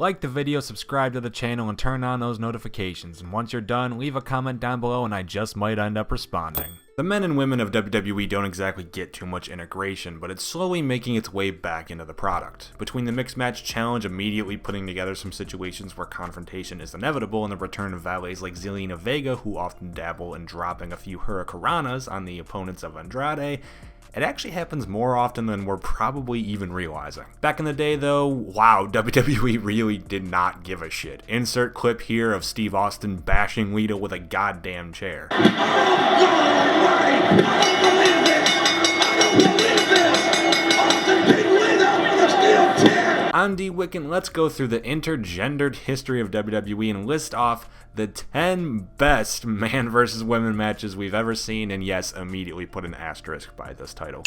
Like the video, subscribe to the channel, and turn on those notifications. And once you're done, leave a comment down below and I just might end up responding. The men and women of WWE don't exactly get too much integration, but it's slowly making its way back into the product. Between the Mixed Match Challenge immediately putting together some situations where confrontation is inevitable and the return of valets like Zelina Vega, who often dabble in dropping a few hurricanranas on the opponents of Andrade, it actually happens more often than we're probably even realizing. Back in the day though, wow, WWE really did not give a shit. Insert clip here of Steve Austin bashing Lita with a goddamn chair. I'm D Wicken. Let's go through the intergendered history of WWE and list off the 10 best man versus women matches we've ever seen, and yes, immediately put an asterisk by this title.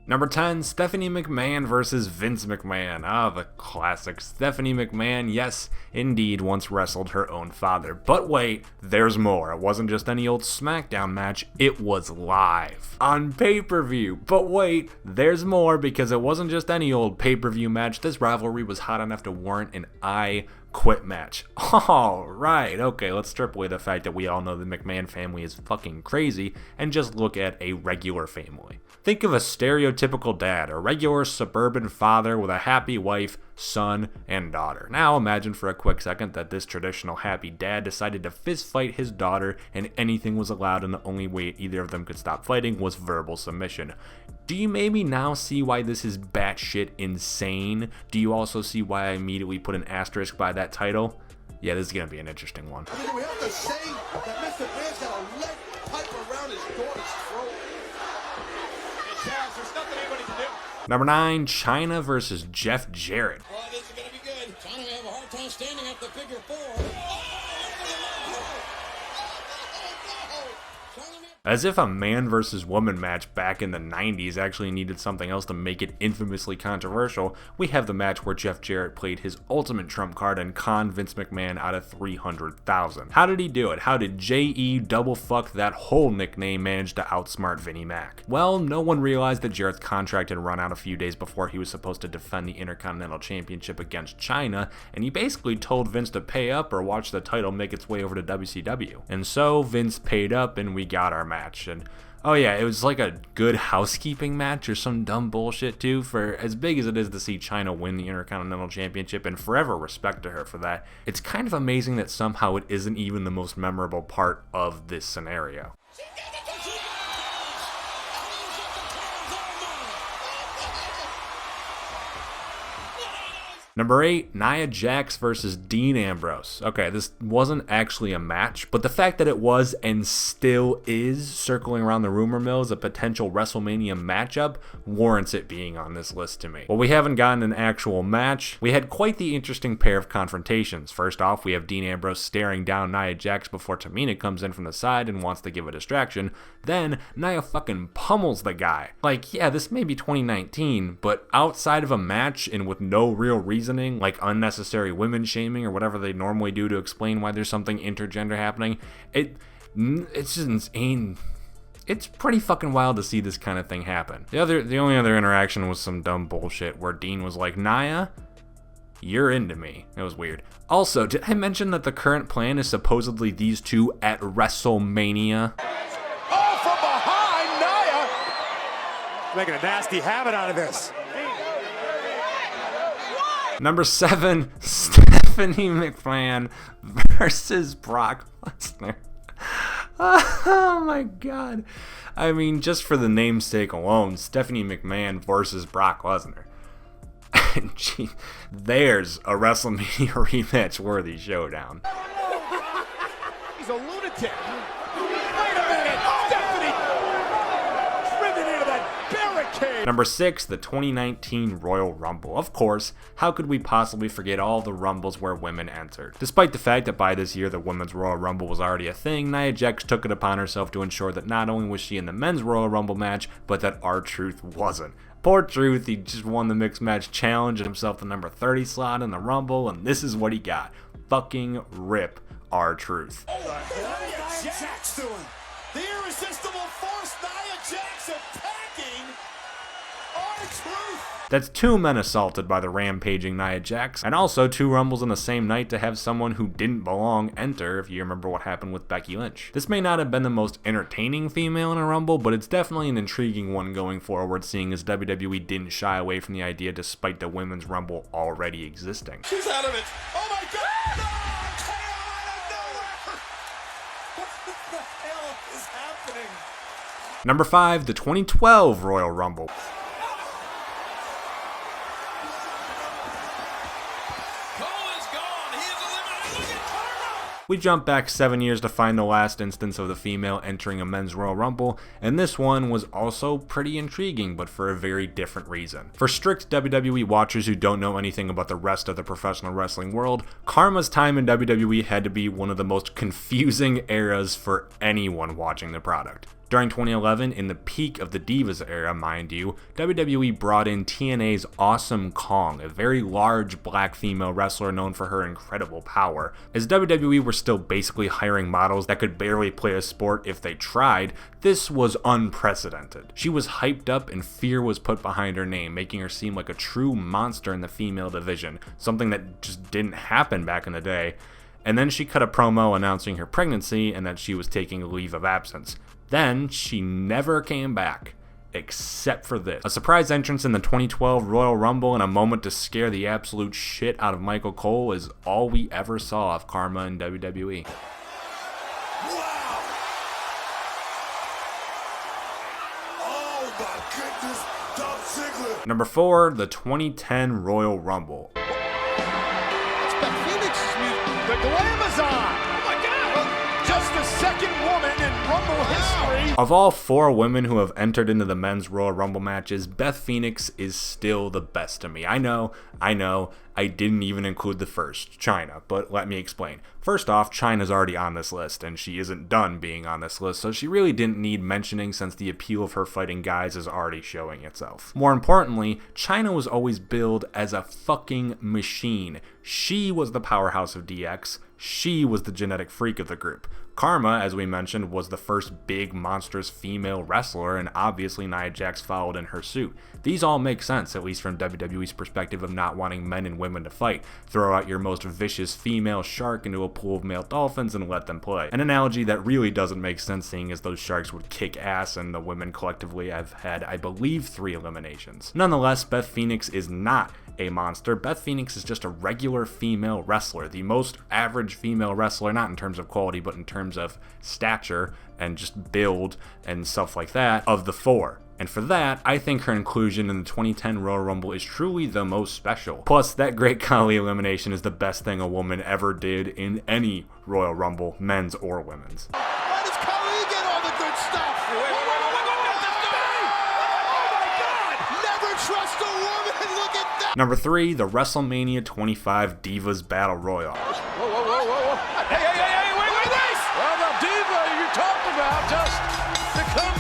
Number 10, Stephanie McMahon versus Vince McMahon. The classic. Stephanie McMahon, yes, indeed, once wrestled her own father. But wait, there's more. It wasn't just any old SmackDown match, it was live on pay-per-view. But wait, there's more, because it wasn't just any old pay-per-view match. This rivalry was hot enough to warrant an I Quit match. Alright, okay, let's strip away the fact that we all know the McMahon family is fucking crazy and just look at a regular family. Think of a stereotypical dad, a regular suburban father with a happy wife, son, and daughter. Now imagine for a quick second that this traditional happy dad decided to fist fight his daughter and anything was allowed, and the only way either of them could stop fighting was verbal submission. Do you maybe now see why this is batshit insane? Do you also see why I immediately put an asterisk by that title? Yeah, this is gonna be an interesting one. I mean, we have to say that Mr. Man's got a lead pipe around his daughter's throat. There's nothing anybody can do. Number 9, Chyna versus Jeff Jarrett. Oh, this is gonna be good. Chyna may have a hard time standing up the figure 4. As if a man versus woman match back in the 90s actually needed something else to make it infamously controversial, we have the match where Jeff Jarrett played his ultimate trump card and conned Vince McMahon out of $300,000. How did he do it? How did J.E. double fuck that whole nickname manage to outsmart Vinnie Mac? Well, no one realized that Jarrett's contract had run out a few days before he was supposed to defend the Intercontinental Championship against Chyna, and he basically told Vince to pay up or watch the title make its way over to WCW. And so Vince paid up and we got our match. And oh yeah, it was like a good housekeeping match or some dumb bullshit too, for as big as it is to see Chyna win the Intercontinental Championship, and forever respect to her for that. It's kind of amazing that somehow it isn't even the most memorable part of this scenario. Number 8, Nia Jax versus Dean Ambrose. Okay, this wasn't actually a match, but the fact that it was and still is circling around the rumor mill as a potential WrestleMania matchup warrants it being on this list to me. Well, we haven't gotten an actual match. We had quite the interesting pair of confrontations. First off, we have Dean Ambrose staring down Nia Jax before Tamina comes in from the side and wants to give a distraction. Then Nia fucking pummels the guy. Like, yeah, this may be 2019, but outside of a match and with no real reasoning, like unnecessary women shaming or whatever they normally do to explain why there's something intergender happening, it's just insane. It's pretty fucking wild to see this kind of thing happen. The only other interaction was some dumb bullshit where Dean was like, Nia, you're into me. It was weird. Also, did I mention that the current plan is supposedly these two at WrestleMania? Oh, from behind, Nia! Making a nasty habit out of this. Number 7, Stephanie McMahon versus Brock Lesnar. Oh my god. I mean, just for the namesake alone, Stephanie McMahon versus Brock Lesnar. Gee, there's a WrestleMania rematch worthy showdown. He's a lunatic. Wait a minute, Stephanie! Driven into that barricade. Number 6, the 2019 Royal Rumble. Of course, how could we possibly forget all the Rumbles where women entered? Despite the fact that by this year the Women's Royal Rumble was already a thing, Nia Jax took it upon herself to ensure that not only was she in the Men's Royal Rumble match, but that R-Truth wasn't. Poor Truth, he just won the Mixed Match Challenge and himself the number 30 slot in the Rumble, and this is what he got. Fucking rip R-Truth. What the hell is Nia Jax doing? The irresistible force, Nia Jax attacking R-Truth! That's 2 men assaulted by the rampaging Nia Jax, and also 2 Rumbles in the same night to have someone who didn't belong enter, if you remember what happened with Becky Lynch. This may not have been the most entertaining female in a Rumble, but it's definitely an intriguing one going forward, seeing as WWE didn't shy away from the idea despite the Women's Rumble already existing. She's out of it. Oh my God! No! KO out of nowhere! What the hell is happening? Number 5, the 2012 Royal Rumble. We jump back 7 years to find the last instance of the female entering a men's Royal Rumble, and this one was also pretty intriguing, but for a very different reason. For strict WWE watchers who don't know anything about the rest of the professional wrestling world, Karma's time in WWE had to be one of the most confusing eras for anyone watching the product. During 2011, in the peak of the Divas era, mind you, WWE brought in TNA's Awesome Kong, a very large black female wrestler known for her incredible power. As WWE were still basically hiring models that could barely play a sport if they tried, this was unprecedented. She was hyped up and fear was put behind her name, making her seem like a true monster in the female division, something that just didn't happen back in the day. And then she cut a promo announcing her pregnancy and that she was taking a leave of absence. Then, she never came back, except for this. A surprise entrance in the 2012 Royal Rumble and a moment to scare the absolute shit out of Michael Cole is all we ever saw of Karma in WWE. Wow! Oh my goodness, Dolph Ziggler! Number 4, the 2010 Royal Rumble. It's Beth Phoenix's music. The Glamazon! Oh my God! Just the second woman in Rumble history. Of all 4 women who have entered into the men's Royal Rumble matches, Beth Phoenix is still the best to me. I know, I didn't even include the first, Chyna, but let me explain. First off, Chyna's already on this list, and she isn't done being on this list, so she really didn't need mentioning since the appeal of her fighting guys is already showing itself. More importantly, Chyna was always billed as a fucking machine. She was the powerhouse of DX, she was the genetic freak of the group. Karma, as we mentioned, was the first big, monstrous female wrestler, and obviously Nia Jax followed in her suit. These all make sense, at least from WWE's perspective of not wanting men and women to fight. Throw out your most vicious female shark into a pool of male dolphins and let them play. An analogy that really doesn't make sense, seeing as those sharks would kick ass and the women collectively have had, I believe, 3 eliminations. Nonetheless, Beth Phoenix is not a monster. Beth Phoenix is just a regular female wrestler, the most average female wrestler, not in terms of quality, but in terms of stature and just build and stuff like that, of the 4. And for that, I think her inclusion in the 2010 Royal Rumble is truly the most special. Plus, that Great Khali elimination is the best thing a woman ever did in any Royal Rumble, men's or women's. Why does Khali get all the good stuff? Oh my God! Never trust a woman. Look at that. Number 3, the WrestleMania 25 Divas Battle Royal. Whoa. Hey, wait. Well, the diva you talked about just became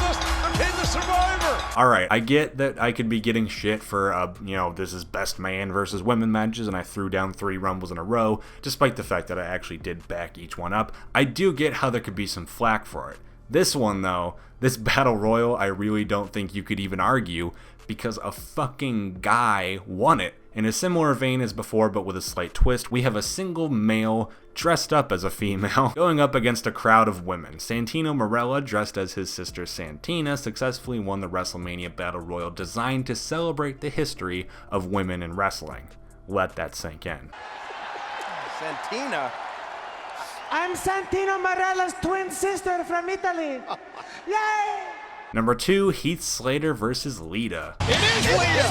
the survivor. Alright, I get that I could be getting shit for, this is best man versus women matches, and I threw down 3 Rumbles in a row, despite the fact that I actually did back each one up. I do get how there could be some flack for it. This one, though, this Battle Royal, I really don't think you could even argue, because a fucking guy won it. In a similar vein as before, but with a slight twist, we have a single male dressed up as a female going up against a crowd of women. Santino Marella, dressed as his sister Santina, successfully won the WrestleMania Battle Royal designed to celebrate the history of women in wrestling. Let that sink in. Santina? I'm Santino Marella's twin sister from Italy. Yay! Number 2, Heath Slater versus Lita. It is Lita!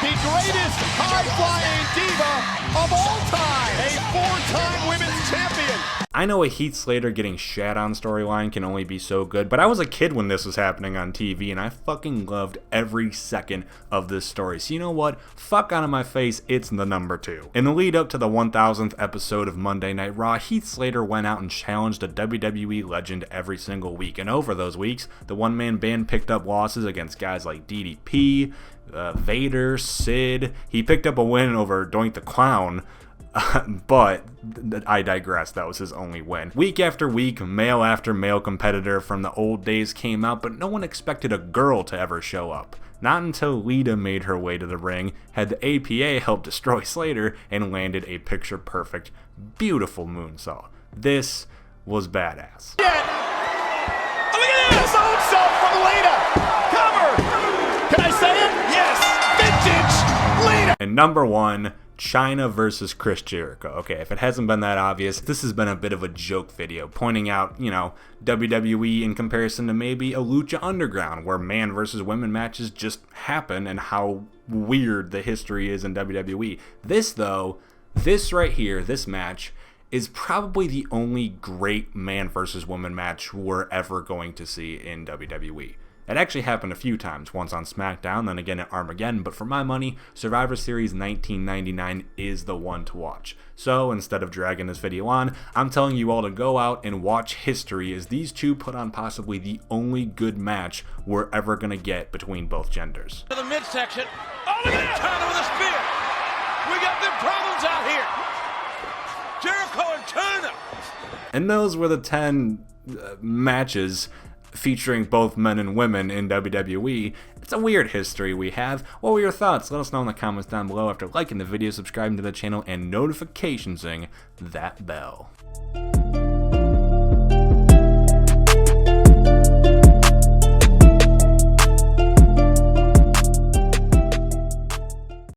The greatest high-flying diva of all time! A 4-time women's champion! I know a Heath Slater getting shat on storyline can only be so good, but I was a kid when this was happening on TV, and I fucking loved every second of this story. So you know what? Fuck out of my face, it's the number 2. In the lead up to the 1000th episode of Monday Night Raw, Heath Slater went out and challenged a WWE legend every single week, and over those weeks, the one-man band picked up losses against guys like DDP, Vader, Sid. He picked up a win over Doink the Clown, But I digress, that was his only win. Week after week, male after male competitor from the old days came out, but no one expected a girl to ever show up. Not until Lita made her way to the ring, had the APA help destroy Slater, and landed a picture-perfect, beautiful moonsault. This was badass. Yeah. Oh, look at this! Moonsault from Lita! Cover! Can I say it? Yes! Vintage Lita! And number 1, Chyna versus Chris Jericho. Okay, if it hasn't been that obvious, this has been a bit of a joke video, pointing out, you know, WWE in comparison to maybe a Lucha Underground, where man versus women matches just happen, and how weird the history is in WWE. This, though, this right here, this match, is probably the only great man versus woman match we're ever going to see in WWE. It actually happened a few times, once on SmackDown, then again at Armageddon, but for my money, Survivor Series 1999 is the one to watch. So instead of dragging this video on, I'm telling you all to go out and watch history, as these two put on possibly the only good match we're ever going to get between both genders. To the midsection. Oh, look at that! Chyna with a spear! We got big problems out here! Jericho and Chyna! And those were the 10 matches featuring both men and women in WWE. It's a weird history we have. What were your thoughts? Let us know in the comments down below after liking the video, subscribing to the channel, and notifications-ing that bell.